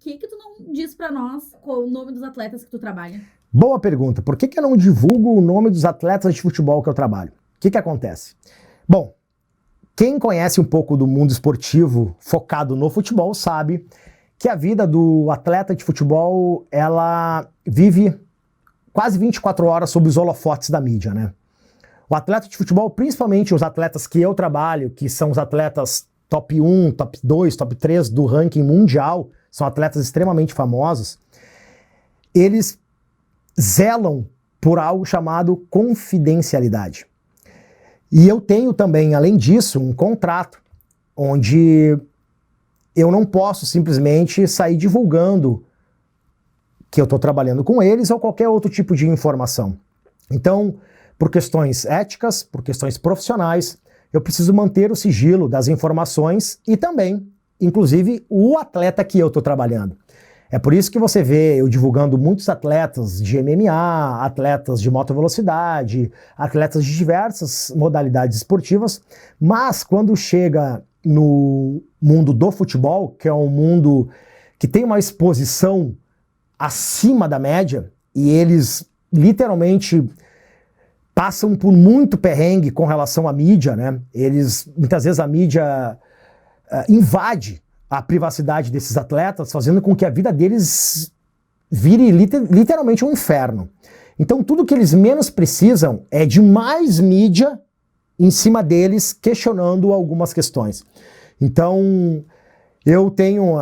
que tu não diz pra nós qual o nome dos atletas que tu trabalha? Boa pergunta. Por que eu não divulgo o nome dos atletas de futebol que eu trabalho? O que acontece? Bom, quem conhece um pouco do mundo esportivo focado no futebol sabe que a vida do atleta de futebol, ela vive quase 24 horas sob os holofotes da mídia, né? O atleta de futebol, principalmente os atletas que eu trabalho, que são os atletas top 1, top 2, top 3 do ranking mundial, são atletas extremamente famosos, eles zelam por algo chamado confidencialidade. E eu tenho também, além disso, um contrato onde eu não posso simplesmente sair divulgando que eu estou trabalhando com eles ou qualquer outro tipo de informação. Então, por questões éticas, por questões profissionais, eu preciso manter o sigilo das informações e também, inclusive, o atleta que eu estou trabalhando. É por isso que você vê eu divulgando muitos atletas de MMA, atletas de moto velocidade, atletas de diversas modalidades esportivas, mas quando chega no mundo do futebol, que é um mundo que tem uma exposição acima da média, e eles literalmente passam por muito perrengue com relação à mídia, né? Muitas vezes a mídia invade a privacidade desses atletas, fazendo com que a vida deles vire literalmente um inferno. Então tudo que eles menos precisam é de mais mídia em cima deles, questionando algumas questões. Então eu tenho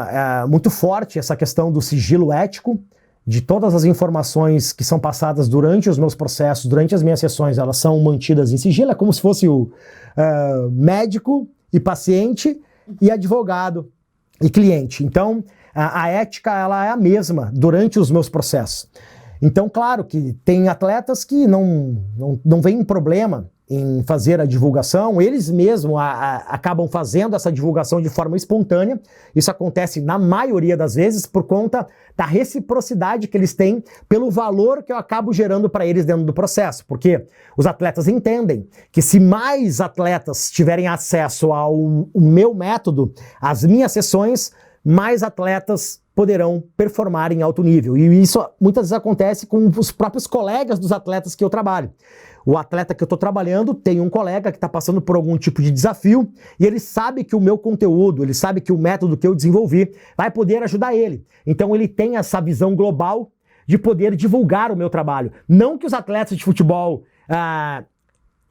muito forte essa questão do sigilo ético, de todas as informações que são passadas durante os meus processos, durante as minhas sessões, elas são mantidas em sigilo, é como se fosse o médico e paciente e advogado e cliente. Então, a ética ela é a mesma durante os meus processos. Então, claro que tem atletas que não veem problema em fazer a divulgação, eles mesmos acabam fazendo essa divulgação de forma espontânea. Isso acontece na maioria das vezes por conta da reciprocidade que eles têm pelo valor que eu acabo gerando para eles dentro do processo, porque os atletas entendem que se mais atletas tiverem acesso ao meu método, às minhas sessões, mais atletas poderão performar em alto nível. E isso muitas vezes acontece com os próprios colegas dos atletas que eu trabalho. O atleta que eu estou trabalhando tem um colega que está passando por algum tipo de desafio e ele sabe que o meu conteúdo, ele sabe que o método que eu desenvolvi vai poder ajudar ele. Então ele tem essa visão global de poder divulgar o meu trabalho. Não que os atletas de futebol,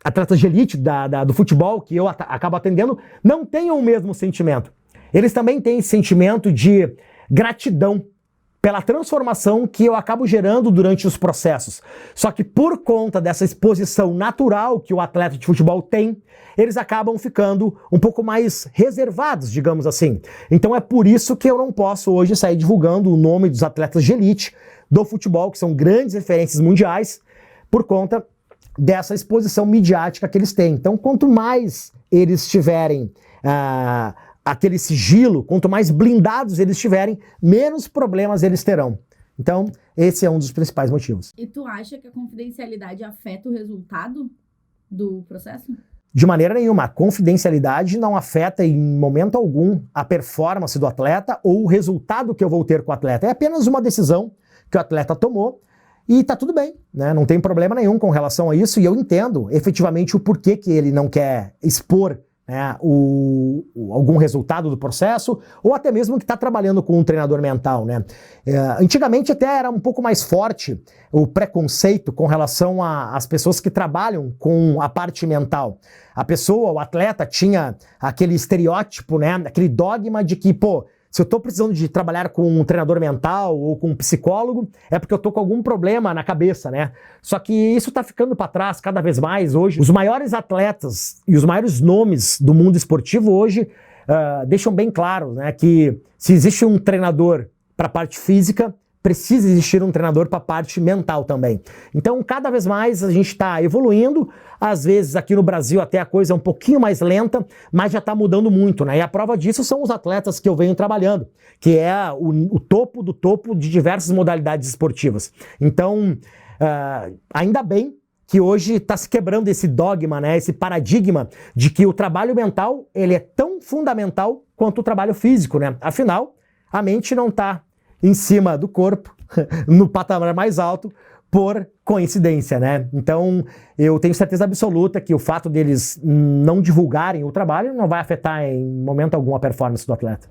atletas de elite do futebol que eu acabo atendendo, não tenham o mesmo sentimento. Eles também têm esse sentimento de gratidão pela transformação que eu acabo gerando durante os processos. Só que por conta dessa exposição natural que o atleta de futebol tem, eles acabam ficando um pouco mais reservados, digamos assim. Então é por isso que eu não posso hoje sair divulgando o nome dos atletas de elite do futebol, que são grandes referências mundiais, por conta dessa exposição midiática que eles têm. Então quanto mais eles tiverem aquele sigilo, quanto mais blindados eles tiverem, menos problemas eles terão. Então, esse é um dos principais motivos. E tu acha que a confidencialidade afeta o resultado do processo? De maneira nenhuma. A confidencialidade não afeta em momento algum a performance do atleta ou o resultado que eu vou ter com o atleta. É apenas uma decisão que o atleta tomou e tá tudo bem, né? Não tem problema nenhum com relação a isso e eu entendo efetivamente o porquê que ele não quer expor algum resultado do processo, ou até mesmo que está trabalhando com um treinador mental, né? Antigamente até era um pouco mais forte o preconceito com relação às pessoas que trabalham com a parte mental. A pessoa, o atleta, tinha aquele estereótipo, né? Aquele dogma de que, se eu estou precisando de trabalhar com um treinador mental ou com um psicólogo, é porque eu estou com algum problema na cabeça, né? Só que isso está ficando para trás cada vez mais hoje. Os maiores atletas e os maiores nomes do mundo esportivo hoje deixam bem claro, né, que se existe um treinador para a parte física, precisa existir um treinador para a parte mental também. Então, cada vez mais a gente está evoluindo. Às vezes, aqui no Brasil, até a coisa é um pouquinho mais lenta, mas já está mudando muito, né? E a prova disso são os atletas que eu venho trabalhando, que é o topo do topo de diversas modalidades esportivas. Então, ainda bem que hoje está se quebrando esse dogma, né? Esse paradigma de que o trabalho mental ele é tão fundamental quanto o trabalho físico, né? Afinal, a mente não está em cima do corpo, no patamar mais alto, por coincidência, né? Então, eu tenho certeza absoluta que o fato deles não divulgarem o trabalho não vai afetar em momento algum a performance do atleta.